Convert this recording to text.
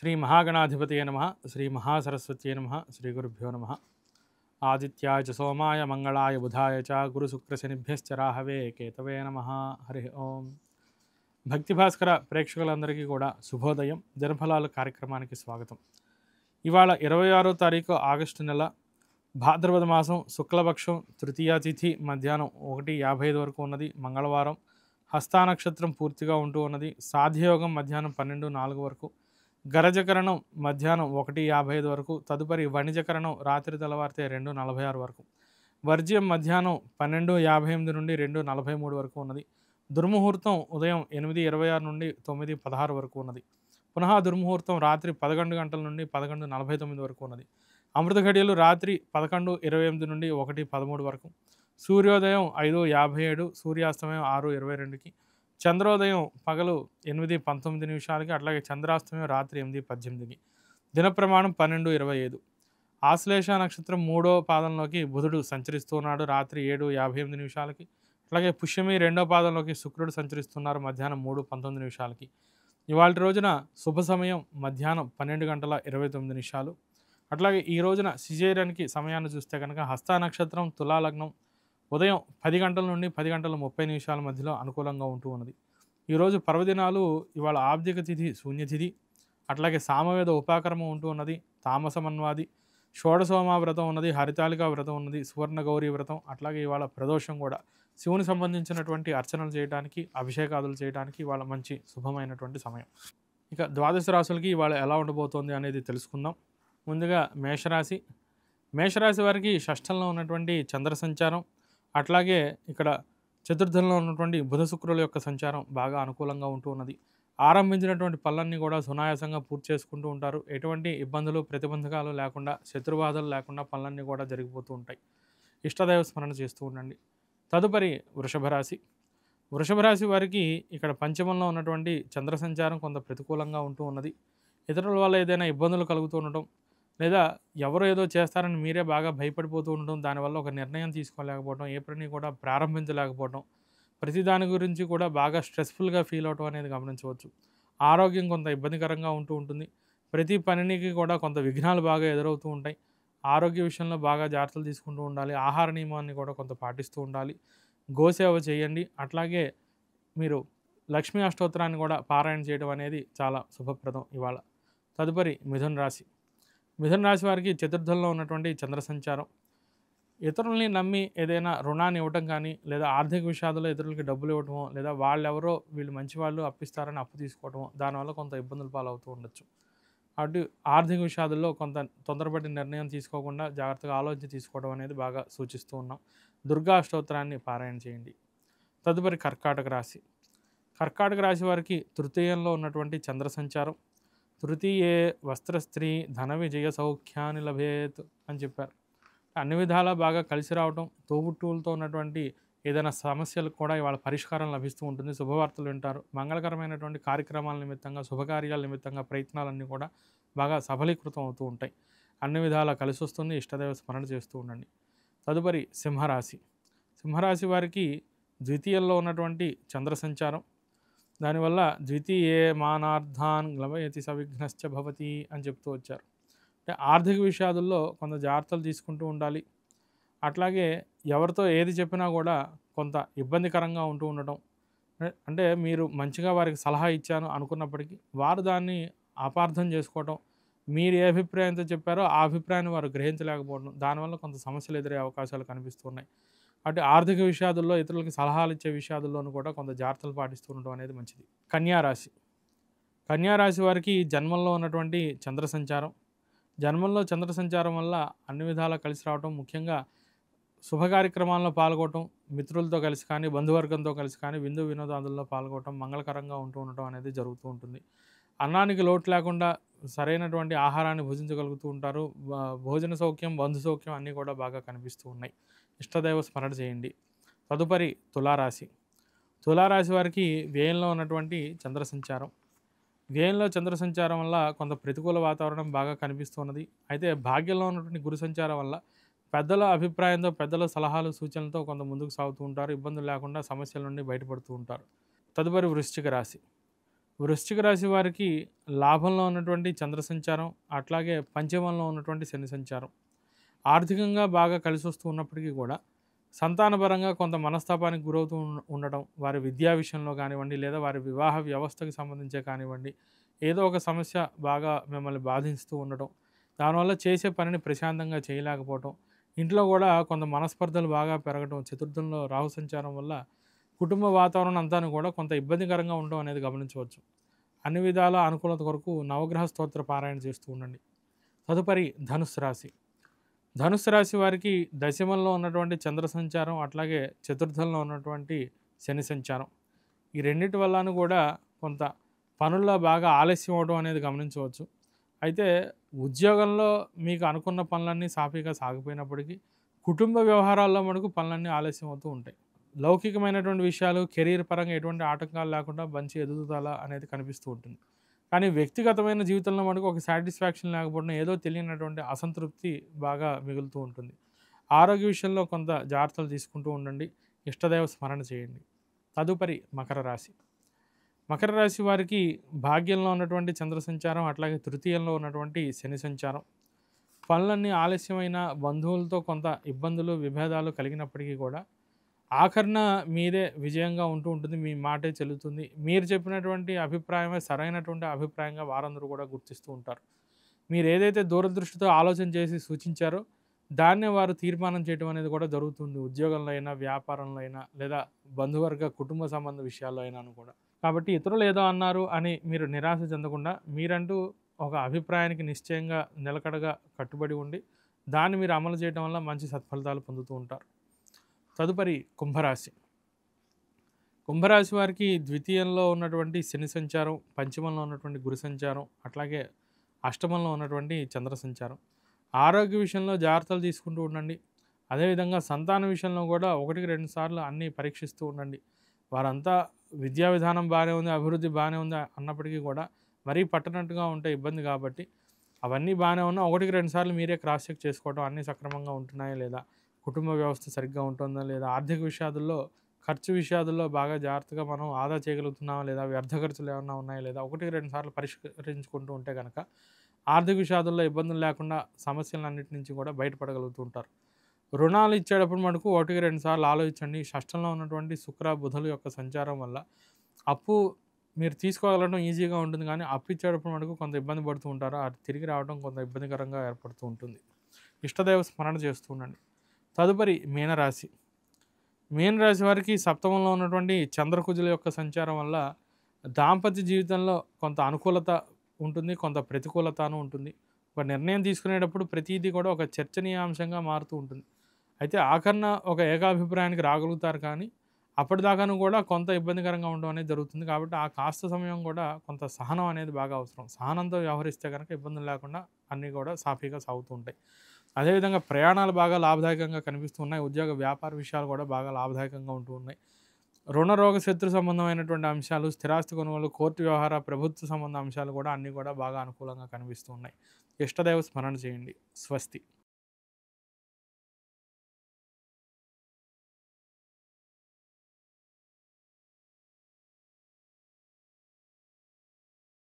శ్రీ మహాగణాధిపతయ నమః శ్రీ మహాసరస్వత్యై నమః శ్రీ గురుభ్యో నమః ఆదిత్యాయ చ సోమాయ మంగళాయ బుధాయ చ గురుశుక్రశనిభ్యశ్చ రాహవే కేతవే నమః హరి ఓం. భక్తి భాస్కర ప్రేక్షకులందరికీ కూడా శుభోదయం. దినఫలాలు కార్యక్రమానికి స్వాగతం. ఇవాళ 26వ తారీఖు ఆగస్టు నెల, భాద్రపద మాసం, శుక్లపక్షం, తృతీయ తిథి మధ్యాహ్నం 1:55 వరకు ఉన్నది. మంగళవారం. హస్తా నక్షత్రం పూర్తిగా ఉంటూ ఉన్నది. సాధ్యయోగం మధ్యాహ్నం 12:04 వరకు, గరజకరణం మధ్యాహ్నం 1:55 వరకు, తదుపరి వణిజకరణం రాత్రి తెల్లవారితే 2:46 వరకు, వర్జ్యం మధ్యాహ్నం 12:58 నుండి 2:43 వరకు ఉన్నది. దుర్ముహూర్తం ఉదయం 8:26 నుండి 9:16 వరకు ఉన్నది. పునః దుర్ముహూర్తం రాత్రి 11 గంటల నుండి 11:49 వరకు ఉన్నది. అమృత ఘడియలు రాత్రి 11:28 నుండి 1:13 వరకు, సూర్యోదయం 5:57, సూర్యాస్తమయం 6:22కి, చంద్రోదయం పగలు 8:19, అట్లాగే చంద్రాస్తమయం రాత్రి 8:18. దిన ప్రమాణం 12:25. ఆశ్లేష నక్షత్రం 3వ పాదంలోకి బుధుడు సంచరిస్తూ ఉన్నాడు రాత్రి 7:58. అట్లాగే పుష్యమి 2వ పాదంలోకి శుక్రుడు సంచరిస్తున్నారు మధ్యాహ్నం 3:19. ఇవాళ రోజున శుభ సమయం మధ్యాహ్నం 12:29. అట్లాగే ఈ రోజున శిశిరానికి సమయాన్ని చూస్తే కనుక హస్తా నక్షత్రం తులా లగ్నం ఉదయం 10 గంటల నుండి 10:30 మధ్యలో అనుకూలంగా ఉంటూ ఉన్నది. ఈరోజు పర్వదినాలు ఇవాళ ఆబ్దిక తిథి శూన్యతిథి, అట్లాగే సామవేద ఉపాకర్మం ఉంటూ ఉన్నది, తామసమన్వాది, షోడశోమా వ్రతం ఉన్నది, హరితాళికా వ్రతం ఉన్నది, సువర్ణ గౌరీ వ్రతం, అట్లాగే ఇవాళ ప్రదోషం కూడా. శివుని సంబంధించినటువంటి అర్చనలు చేయడానికి, అభిషేకాదులు చేయడానికి ఇవాళ మంచి శుభమైనటువంటి సమయం. ఇక ద్వాదశ రాశులకి ఇవాళ ఎలా ఉండబోతోంది అనేది తెలుసుకుందాం. ముందుగా మేషరాశి. మేషరాశి వారికి షష్ఠంలో ఉన్నటువంటి చంద్ర సంచారం, అట్లాగే ఇక్కడ చతుర్థంలో ఉన్నటువంటి బుధ శుక్రుల యొక్క సంచారం బాగా అనుకూలంగా ఉంటూ ఉన్నది. ఆరంభించినటువంటి పనులన్నీ కూడా సునాయాసంగా పూర్తి చేసుకుంటూ ఉంటారు. ఎటువంటి ఇబ్బందులు ప్రతిబంధకాలు లేకుండా, శత్రుబాధలు లేకుండా పనులన్నీ కూడా జరిగిపోతూ ఉంటాయి. ఇష్టదైవ స్మరణ చేస్తూ ఉండండి. తదుపరి వృషభ రాశి. వృషభ రాశి వారికి ఇక్కడ పంచమంలో ఉన్నటువంటి చంద్ర సంచారం కొంత ప్రతికూలంగా ఉంటూ ఉన్నది. ఇతరుల వల్ల ఏదైనా ఇబ్బందులు కలుగుతూ ఉండటం, లేదా ఎవరో ఏదో చేస్తారని మీరే బాగా భయపడిపోతూ ఉండటం, దానివల్ల ఒక నిర్ణయం తీసుకోలేకపోవడం, ఏ పని కూడా ప్రారంభించలేకపోవడం, ప్రతి దాని గురించి కూడా బాగా స్ట్రెస్ఫుల్గా ఫీల్ అవటం అనేది గమనించవచ్చు. ఆరోగ్యం కొంత ఇబ్బందికరంగా ఉంటూ ఉంటుంది. ప్రతి పనికి కూడా కొంత విఘ్నాలు బాగా ఎదురవుతూ ఉంటాయి. ఆరోగ్య విషయంలో బాగా జాగ్రత్తలు తీసుకుంటూ ఉండాలి. ఆహార నియమాన్ని కూడా కొంత పాటిస్తూ ఉండాలి. గోసేవ చేయండి. అట్లాగే మీరు లక్ష్మీ అష్టోత్తరాన్ని కూడా పారాయణ చేయడం అనేది చాలా శుభప్రదం ఇవాళ. తదుపరి మిథున రాశి. మిథున రాశి వారికి చతుర్థంలో ఉన్నటువంటి చంద్ర సంచారం ఇతరుల్ని నమ్మి ఏదైనా రుణాన్ని ఇవ్వటం కానీ, లేదా ఆర్థిక విషయాల్లో ఇతరులకి డబ్బులు ఇవ్వటమో, లేదా వాళ్ళెవరో వీళ్ళు మంచి వాళ్ళు అప్పిస్తారని అప్పు తీసుకోవటమో, దానివల్ల కొంత ఇబ్బందులు పాలవుతూ ఉండొచ్చు. అటు ఆర్థిక విషయాల్లో కొంత తొందరపడి నిర్ణయం తీసుకోకుండా జాగ్రత్తగా ఆలోచించి తీసుకోవడం అనేది బాగా సూచిస్తూ ఉన్నాం. దుర్గా అష్టోత్తరాన్ని పారాయణ చేయండి. తదుపరి కర్కాటక రాశి. కర్కాటక రాశి వారికి తృతీయంలో ఉన్నటువంటి చంద్ర సంచారం, తృతీయే వస్త్రస్త్రీ ధన విజయ సౌఖ్యాన్ని లభేత్ అని చెప్పారు. అన్ని విధాలా బాగా కలిసి రావటం, తోబుట్టువులతో ఉన్నటువంటి ఏదైనా సమస్యలకు కూడా ఇవాళ పరిష్కారం లభిస్తూ ఉంటుంది. శుభవార్తలు వింటారు. మంగళకరమైనటువంటి కార్యక్రమాల నిమిత్తంగా, శుభకార్యాల నిమిత్తంగా ప్రయత్నాలన్నీ కూడా బాగా సఫలీకృతం అవుతూ ఉంటాయి. అన్ని విధాలా కలిసి వస్తుంది. ఇష్టదైవ స్మరణ చేస్తూ ఉండండి. తదుపరి సింహరాశి. సింహరాశి వారికి ద్వితీయంలో ఉన్నటువంటి చంద్ర సంచారం, దానివల్ల ద్వితీయే మానార్థాన్ గ్లవయతి సవిఘ్నశ్చ భవతి అని చెప్తూ వచ్చారు. అంటే ఆర్థిక విషయాల్లో కొంత జాగ్రత్తలు తీసుకుంటూ ఉండాలి. అట్లాగే ఎవరితో ఏది చెప్పినా కూడా కొంత ఇబ్బందికరంగా ఉంటూ ఉండటం, అంటే మీరు మంచిగా వారికి సలహా ఇచ్చాను అనుకున్నప్పటికీ వారు దాన్ని అపార్థం చేసుకోవటం, మీరు ఏ అభిప్రాయంతో చెప్పారో ఆ అభిప్రాయాన్ని వారు గ్రహించలేకపోవడం, దానివల్ల కొంత సమస్యలు ఎదురయ్యే అవకాశాలు కనిపిస్తున్నాయి. అంటే ఆర్థిక విషయాల్లో, ఇతరులకి సలహాలు ఇచ్చే విషయాల్లోనూ కూడా కొంత జాగ్రత్తలు పాటిస్తూ ఉండడం అనేది మంచిది. కన్యారాశి. కన్యారాశి వారికి జన్మంలో ఉన్నటువంటి చంద్ర సంచారం, జన్మంలో చంద్ర సంచారం వల్ల అన్ని విధాలా కలిసి రావటం, ముఖ్యంగా శుభ కార్యక్రమాల్లో పాల్గొనటం, మిత్రులతో కలిసి కానీ, బంధువర్గంతో కలిసి కానీ విందు వినోదాదుల్లో పాల్గొనటం, మంగళకరంగా ఉంటూ ఉండటం అనేది జరుగుతూ ఉంటుంది. అన్నానికి లోటు లేకుండా సరైనటువంటి ఆహారాన్ని భుజించగలుగుతూ ఉంటారు. భోజన సౌఖ్యం, బంధు సౌఖ్యం అన్నీ కూడా బాగా కనిపిస్తూ ఉన్నాయి. ఇష్టదైవ స్మరణ చేయండి. తదుపరి తులారాశి. తులారాశి వారికి వ్యయంలో ఉన్నటువంటి చంద్ర సంచారం, వ్యయంలో చంద్ర సంచారం వల్ల కొంత ప్రతికూల వాతావరణం బాగా కనిపిస్తున్నది. అయితే భాగ్యంలో ఉన్నటువంటి గురు సంచారం వల్ల పెద్దల అభిప్రాయంతో, పెద్దల సలహాలు సూచనలతో కొంత ముందుకు సాగుతూ ఉంటారు. ఇబ్బందులు లేకుండా సమస్యల నుండి బయటపడుతూ ఉంటారు. తదుపరి వృశ్చిక రాశి. వృశ్చిక రాశి వారికి లాభంలో ఉన్నటువంటి చంద్ర సంచారం, అట్లాగే పంచమంలో ఉన్నటువంటి శని సంచారం ఆర్థికంగా బాగా కలిసొస్తూ ఉన్నప్పటికీ కూడా సంతానపరంగా కొంత మనస్తాపానికి గురవుతూ ఉండటం, వారి విద్యా విషయంలో కానివ్వండి, లేదా వారి వివాహ వ్యవస్థకు సంబంధించే కానివ్వండి, ఏదో ఒక సమస్య బాగా మిమ్మల్ని బాధిస్తూ ఉండటం, దానివల్ల చేసే పనిని ప్రశాంతంగా చేయలేకపోవటం, ఇంట్లో కూడా కొంత మనస్పర్ధలు బాగా పెరగటం, చతుర్థంలో రాహు సంచారం వల్ల కుటుంబ వాతావరణం అంతా కూడా కొంత ఇబ్బందికరంగా ఉండడం అనేది గమనించవచ్చు. అన్ని విధాల అనుకూలత కొరకు నవగ్రహ స్తోత్ర పారాయణ చేస్తూ ఉండండి. తదుపరి ధనుస్సు రాశి. ధనుస్సు రాశి వారికి దశమంలో ఉన్నటువంటి చంద్ర సంచారం, అట్లాగే చతుర్థంలో ఉన్నటువంటి శని సంచారం, ఈ రెండింటి వల్లను కూడా కొంత పనుల్లో బాగా ఆలస్యం అవడం అనేది గమనించవచ్చు. అయితే ఉద్యోగంలో మీకు అనుకున్న పనులన్నీ సాఫీగా సాగిపోయినప్పటికీ కుటుంబ వ్యవహారాల్లో మటుకు పనులన్నీ ఆలస్యం అవుతూ ఉంటాయి. లౌకికమైనటువంటి విషయాలు, కెరీర్ పరంగా ఎటువంటి ఆటంకాలు లేకుండా మంచి ఎదుగుదల అనేది కనిపిస్తూ ఉంటుంది. కానీ వ్యక్తిగతమైన జీవితంలో మటుకు ఒక సాటిస్ఫాక్షన్ లేకపోవడం, ఏదో తెలియనటువంటి అసంతృప్తి బాగా మిగులుతూ ఉంటుంది. ఆరోగ్య విషయంలో కొంత జాగ్రత్తలు తీసుకుంటూ ఉండండి. ఇష్టదైవ స్మరణ చేయండి. తదుపరి మకర రాశి. మకర రాశి వారికి భాగ్యంలో ఉన్నటువంటి చంద్ర సంచారం, అట్లాగే తృతీయంలో ఉన్నటువంటి శని సంచారం పనులన్నీ ఆలస్యమైన, బంధువులతో కొంత ఇబ్బందులు, విభేదాలు కలిగినప్పటికీ కూడా ఆఖరణ మీదే విజయంగా ఉంటూ ఉంటుంది. మీ మాటే చెల్లుతుంది. మీరు చెప్పినటువంటి అభిప్రాయమే సరైనటువంటి అభిప్రాయంగా వారందరూ కూడా గుర్తిస్తూ ఉంటారు. మీరు ఏదైతే దూరదృష్టితో ఆలోచన చేసి సూచించారో దాన్నే వారు తీర్మానం చేయడం అనేది కూడా జరుగుతుంది. ఉద్యోగంలో అయినా, వ్యాపారంలో అయినా, లేదా బంధువర్గ కుటుంబ సంబంధ విషయాల్లో అయినాను కూడా. కాబట్టి ఇతరులు ఏదో అన్నారు అని మీరు నిరాశ చెందకుండా మీరంటూ ఒక అభిప్రాయానికి నిశ్చయంగా నిలకడగా కట్టుబడి ఉండి దాన్ని మీరు అమలు చేయడం వల్ల మంచి సత్ఫలితాలు పొందుతూ ఉంటారు. తదుపరి కుంభరాశి. కుంభరాశి వారికి ద్వితీయంలో ఉన్నటువంటి శని సంచారం, పంచమంలో ఉన్నటువంటి గురు సంచారం, అట్లాగే అష్టమంలో ఉన్నటువంటి చంద్ర సంచారం. ఆరోగ్య విషయంలో జాగ్రత్తలు తీసుకుంటూ ఉండండి. అదేవిధంగా సంతాన విషయంలో కూడా 1-2 సార్లు అన్నీ పరీక్షిస్తూ ఉండండి. వారంతా విద్యా విధానం బాగానే ఉంది, అభివృద్ధి బాగానే ఉంది అన్నప్పటికీ కూడా మరీ పట్టనట్టుగా ఉంటే ఇబ్బంది. కాబట్టి అవన్నీ బాగానే ఉన్నా 1-2 సార్లు మీరే క్రాస్ చెక్ చేసుకోవడం, అన్నీ సక్రమంగా ఉంటున్నాయా లేదా, కుటుంబ వ్యవస్థ సరిగ్గా ఉంటుందా లేదా, ఆర్థిక విషయాల్లో ఖర్చు విషయాల్లో బాగా జాగ్రత్తగా మనం ఆదా చేయగలుగుతున్నామా లేదా, వ్యర్థ ఖర్చులు ఏమన్నా ఉన్నాయా లేదా, 1-2 సార్లు పరిష్కరించుకుంటూ ఉంటే కనుక ఆర్థిక విషయాల్లో ఇబ్బందులు లేకుండా సమస్యలన్నిటి నుంచి కూడా బయటపడగలుగుతూ ఉంటారు. రుణాలు ఇచ్చేటప్పుడు మటుకు 1-2 సార్లు ఆలోచించండి. షష్టంలో ఉన్నటువంటి శుక్ర బుధుల యొక్క సంచారం వల్ల అప్పు మీరు తీసుకోగలగడం ఈజీగా ఉంటుంది, కానీ అప్పు ఇచ్చేటప్పుడు మటుకు కొంత ఇబ్బంది పడుతూ ఉంటారు. అది తిరిగి రావడం కొంత ఇబ్బందికరంగా ఏర్పడుతూ ఉంటుంది. ఇష్టదైవ స్మరణ చేస్తూ ఉండండి. తదుపరి మీనరాశి. మీనరాశి వారికి సప్తమంలో ఉన్నటువంటి చంద్రకుజుల యొక్క సంచారం వల్ల దాంపత్య జీవితంలో కొంత అనుకూలత ఉంటుంది, కొంత ప్రతికూలతను ఉంటుంది. ఒక నిర్ణయం తీసుకునేటప్పుడు ప్రతిదీ కూడా ఒక చర్చనీయాంశంగా మారుతూ ఉంటుంది. అయితే ఆఖరణ ఒక ఏకాభిప్రాయానికి రాగలుగుతారు, కానీ అప్పటిదాకాను కూడా కొంత ఇబ్బందికరంగా ఉండడం అనేది జరుగుతుంది. కాబట్టి ఆ కాస్త సమయం కూడా కొంత సహనం అనేది బాగా అవసరం. సహనంతో వ్యవహరిస్తే కనుక ఇబ్బందులు లేకుండా అన్నీ కూడా సాఫీగా సాగుతూ ఉంటాయి. అదేవిధంగా ప్రయాణాలు బాగా లాభదాయకంగా కనిపిస్తూ ఉన్నాయి. ఉద్యోగ వ్యాపార విషయాలు కూడా బాగా లాభదాయకంగా ఉంటూ ఉన్నాయి. రుణ రోగ శత్రు సంబంధమైనటువంటి అంశాలు, స్థిరాస్తి కొనుగోలు, కోర్టు వ్యవహార, ప్రభుత్వ సంబంధ అంశాలు కూడా అన్నీ కూడా బాగా అనుకూలంగా కనిపిస్తూ ఉన్నాయి. ఇష్టదైవ స్మరణ చేయండి. స్వస్తి.